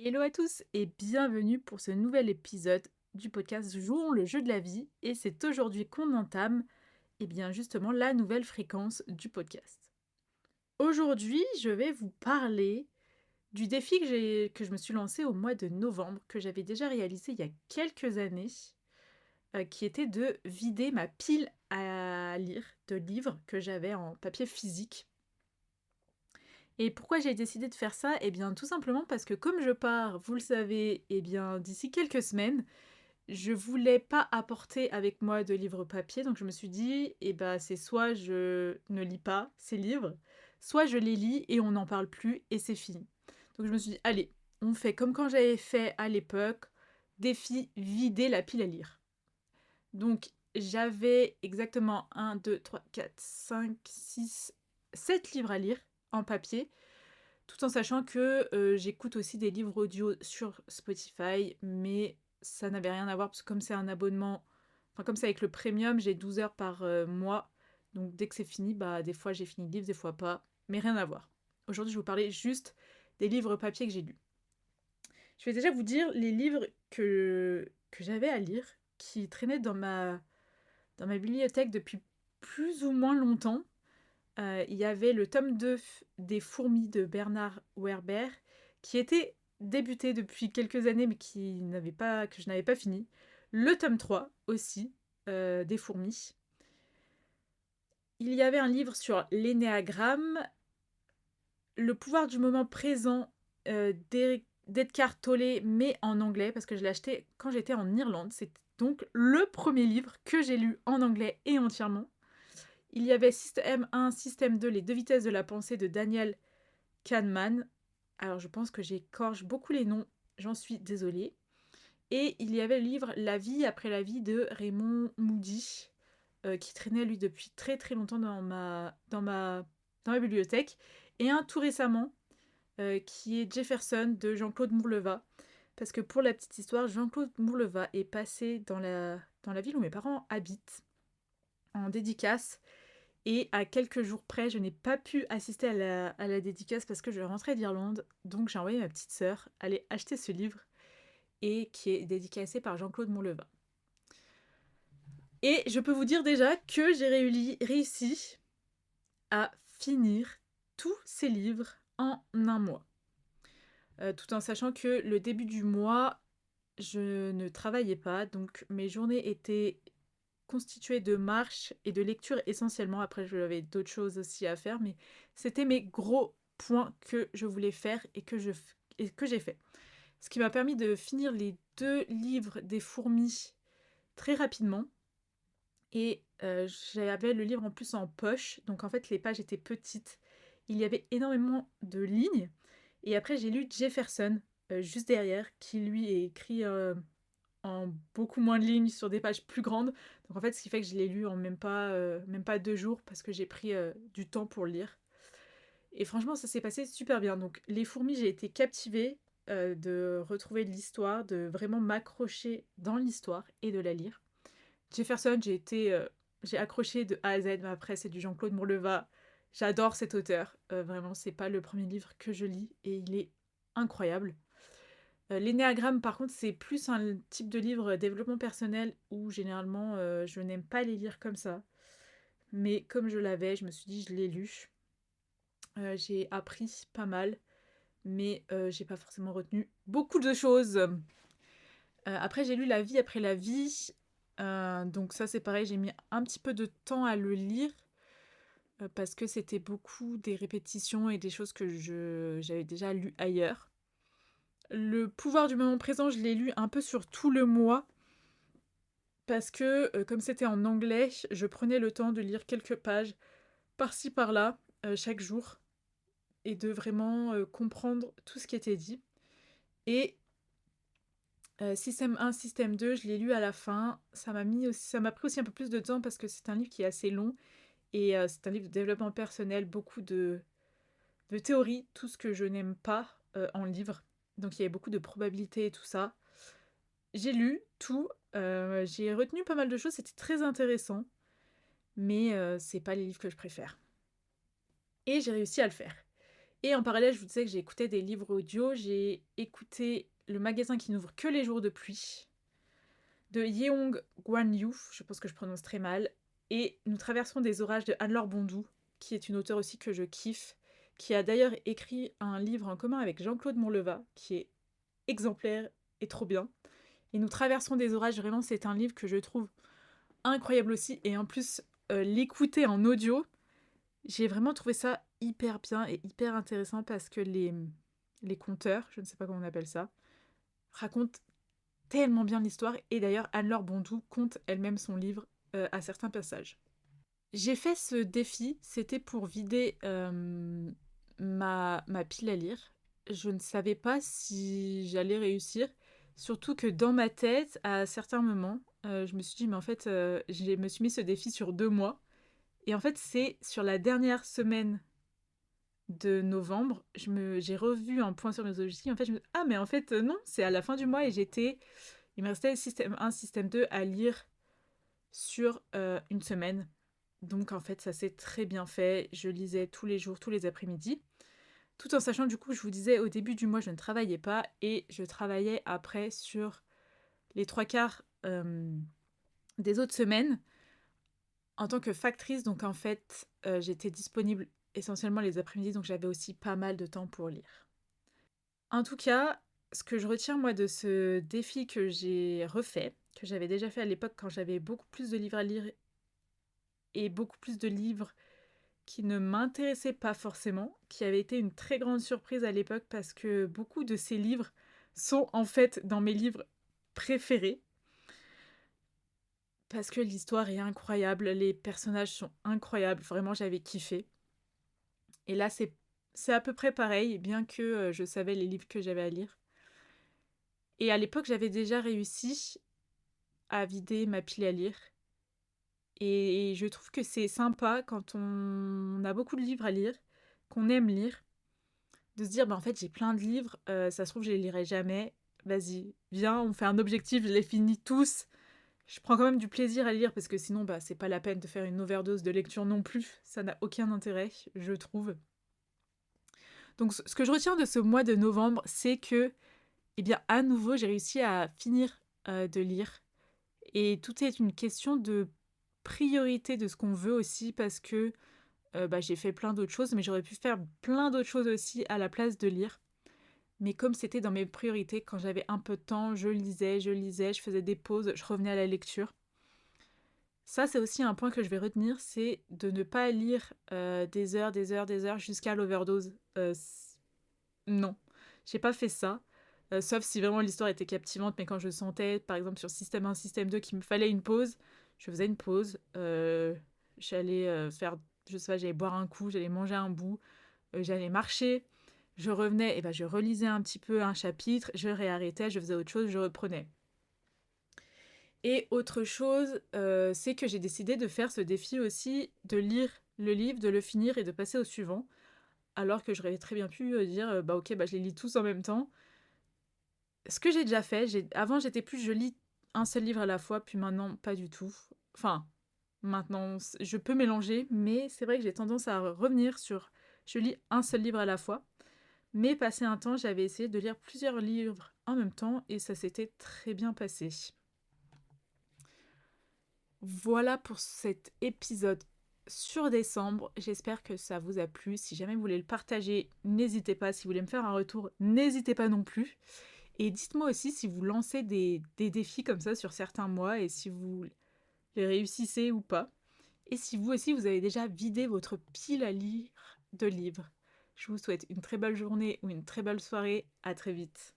Hello à tous et bienvenue pour ce nouvel épisode du podcast Jouons le jeu de la vie. Et c'est aujourd'hui qu'on entame, bien justement, la nouvelle fréquence du podcast. Aujourd'hui, je vais vous parler du défi que je me suis lancé au mois de novembre, que j'avais déjà réalisé il y a quelques années, qui était de vider ma pile à lire de livres que j'avais en papier physique. Et pourquoi j'ai décidé de faire ça? Eh bien, tout simplement parce que comme je pars, vous le savez, d'ici quelques semaines, je voulais pas apporter avec moi de livres papier, donc je me suis dit, c'est soit je ne lis pas ces livres, soit je les lis et on n'en parle plus et c'est fini. Donc je me suis dit, allez, on fait comme quand j'avais fait à l'époque, défi vider la pile à lire. Donc j'avais exactement 7 livres à lire en papier, tout en sachant que j'écoute aussi des livres audio sur Spotify, mais ça n'avait rien à voir parce que comme c'est un abonnement, enfin comme c'est avec le premium, j'ai 12 heures par mois. Donc dès que c'est fini, des fois j'ai fini le livre, des fois pas, mais rien à voir. Aujourd'hui, je vais vous parler juste des livres papier que j'ai lus. Je vais déjà vous dire les livres que j'avais à lire, qui traînaient dans ma bibliothèque depuis plus ou moins longtemps. Il y avait le tome 2 des Fourmis de Bernard Werber, qui était débuté depuis quelques années, mais que je n'avais pas fini. Le tome 3 aussi, des Fourmis. Il y avait un livre sur l'énéagramme, le pouvoir du moment présent d'Edgar Tolle, mais en anglais, parce que je l'ai acheté quand j'étais en Irlande. C'est donc le premier livre que j'ai lu en anglais et entièrement. Il y avait Système 1, Système 2, les deux vitesses de la pensée de Daniel Kahneman. Alors je pense que j'écorche beaucoup les noms, j'en suis désolée. Et il y avait le livre La vie après la vie de Raymond Moody, qui traînait lui depuis très très longtemps dans ma bibliothèque. Et un tout récemment, qui est Jefferson de Jean-Claude Mourleva. Parce que pour la petite histoire, Jean-Claude Mourleva est passé dans la ville où mes parents habitent, en dédicace. Et à quelques jours près, je n'ai pas pu assister à la dédicace parce que je rentrais d'Irlande. Donc j'ai envoyé ma petite sœur aller acheter ce livre et qui est dédicacé par Jean-Claude Mourleva. Et je peux vous dire déjà que j'ai réussi à finir tous ces livres en un mois. Tout en sachant que le début du mois, je ne travaillais pas, donc mes journées étaient constituées de marche et de lecture essentiellement. Après, j'avais d'autres choses aussi à faire, mais c'était mes gros points que je voulais faire et que j'ai fait. Ce qui m'a permis de finir les 2 livres des fourmis très rapidement. Et j'avais le livre en plus en poche, donc en fait les pages étaient petites. Il y avait énormément de lignes. Et après j'ai lu Jefferson juste derrière, qui lui est écrit en beaucoup moins de lignes sur des pages plus grandes. Donc en fait ce qui fait que je l'ai lu en même pas 2 jours parce que j'ai pris du temps pour le lire. Et franchement ça s'est passé super bien. Donc les fourmis, j'ai été captivée de retrouver de l'histoire, de vraiment m'accrocher dans l'histoire et de la lire. Jefferson, j'ai accroché de A à Z, mais après c'est du Jean-Claude Mourleva. J'adore cet auteur. Vraiment, c'est pas le premier livre que je lis et il est incroyable. L'énéagramme, par contre, c'est plus un type de livre développement personnel où généralement je n'aime pas les lire comme ça. Mais comme je l'avais, je me suis dit, je l'ai lu. J'ai appris pas mal, mais j'ai pas forcément retenu beaucoup de choses. Après, j'ai lu La vie après la vie. Donc ça, c'est pareil, j'ai mis un petit peu de temps à le lire parce que c'était beaucoup des répétitions et des choses que j'avais déjà lues ailleurs. Le pouvoir du moment présent, je l'ai lu un peu sur tout le mois parce que comme c'était en anglais, je prenais le temps de lire quelques pages par-ci par-là chaque jour et de vraiment comprendre tout ce qui était dit. Et Système 1, Système 2, je l'ai lu à la fin. Ça m'a pris aussi un peu plus de temps parce que c'est un livre qui est assez long et c'est un livre de développement personnel, beaucoup de théorie, tout ce que je n'aime pas en livre. Donc il y avait beaucoup de probabilités et tout ça. J'ai lu tout, j'ai retenu pas mal de choses, c'était très intéressant, mais c'est pas les livres que je préfère. Et j'ai réussi à le faire. Et en parallèle, je vous disais que j'écoutais des livres audio. J'ai écouté Le magasin qui n'ouvre que les jours de pluie de Yeong Guan Yu, je pense que je prononce très mal, et Nous traversons des orages de Anne-Laure Bondou, qui est une auteure aussi que je kiffe, qui a d'ailleurs écrit un livre en commun avec Jean-Claude Monleva, qui est exemplaire et trop bien. Et Nous traversons des orages, vraiment, c'est un livre que je trouve incroyable aussi, et en plus, l'écouter en audio, j'ai vraiment trouvé ça hyper bien et hyper intéressant parce que les conteurs, je ne sais pas comment on appelle ça, racontent tellement bien l'histoire. Et d'ailleurs, Anne-Laure Bondou compte elle-même son livre à certains passages. J'ai fait ce défi, c'était pour vider ma pile à lire. Je ne savais pas si j'allais réussir, surtout que dans ma tête, à certains moments, je me suis dit, mais en fait, je me suis mis ce défi sur 2 mois. Et en fait, c'est sur la dernière semaine de novembre, j'ai revu un point sur mes objectifs. En fait, ah, mais en fait, non, c'est à la fin du mois et il me restait système 1, système 2 à lire sur une semaine. Donc, en fait, ça s'est très bien fait. Je lisais tous les jours, tous les après-midi. Tout en sachant, du coup, je vous disais, au début du mois, je ne travaillais pas et je travaillais après sur les 3 quarts des autres semaines en tant que factrice. Donc, en fait, j'étais disponible essentiellement les après-midi, donc j'avais aussi pas mal de temps pour lire. En tout cas, ce que je retiens moi de ce défi que j'ai refait, que j'avais déjà fait à l'époque quand j'avais beaucoup plus de livres à lire et beaucoup plus de livres qui ne m'intéressaient pas forcément, qui avait été une très grande surprise à l'époque parce que beaucoup de ces livres sont en fait dans mes livres préférés. Parce que l'histoire est incroyable, les personnages sont incroyables, vraiment j'avais kiffé. Et là c'est à peu près pareil, bien que je savais les livres que j'avais à lire. Et à l'époque j'avais déjà réussi à vider ma pile à lire. Et je trouve que c'est sympa quand on a beaucoup de livres à lire, qu'on aime lire, de se dire, bah en fait j'ai plein de livres, ça se trouve je les lirai jamais, vas-y, viens, on fait un objectif, je les finis tous. Je prends quand même du plaisir à lire parce que sinon bah c'est pas la peine de faire une overdose de lecture non plus, ça n'a aucun intérêt, je trouve. Donc ce que je retiens de ce mois de novembre, c'est que, eh bien à nouveau j'ai réussi à finir de lire. Et tout est une question de priorité de ce qu'on veut aussi parce que bah, j'ai fait plein d'autres choses, mais j'aurais pu faire plein d'autres choses aussi à la place de lire. Mais comme c'était dans mes priorités, quand j'avais un peu de temps, je lisais, je faisais des pauses, je revenais à la lecture. Ça, c'est aussi un point que je vais retenir, c'est de ne pas lire des heures, des heures, des heures jusqu'à l'overdose. Non, j'ai pas fait ça. Sauf si vraiment l'histoire était captivante, mais quand je sentais, par exemple sur Système 1, Système 2, qu'il me fallait une pause, je faisais une pause. J'allais faire, je sais pas, j'allais boire un coup, j'allais manger un bout, j'allais marcher, je revenais, et ben je relisais un petit peu un chapitre, je réarrêtais, je faisais autre chose, je reprenais. Et autre chose, c'est que j'ai décidé de faire ce défi aussi, de lire le livre, de le finir et de passer au suivant, alors que j'aurais très bien pu dire, bah ok, bah je les lis tous en même temps. Ce que j'ai déjà fait, avant j'étais plus je lis un seul livre à la fois, puis maintenant pas du tout. Enfin, maintenant je peux mélanger, mais c'est vrai que j'ai tendance à revenir sur je lis un seul livre à la fois. Mais passé un temps, j'avais essayé de lire plusieurs livres en même temps et ça s'était très bien passé. Voilà pour cet épisode sur décembre. J'espère que ça vous a plu. Si jamais vous voulez le partager, n'hésitez pas. Si vous voulez me faire un retour, n'hésitez pas non plus. Et dites-moi aussi si vous lancez des défis comme ça sur certains mois et si vous les réussissez ou pas. Et si vous aussi vous avez déjà vidé votre pile à lire de livres. Je vous souhaite une très belle journée ou une très belle soirée. À très vite.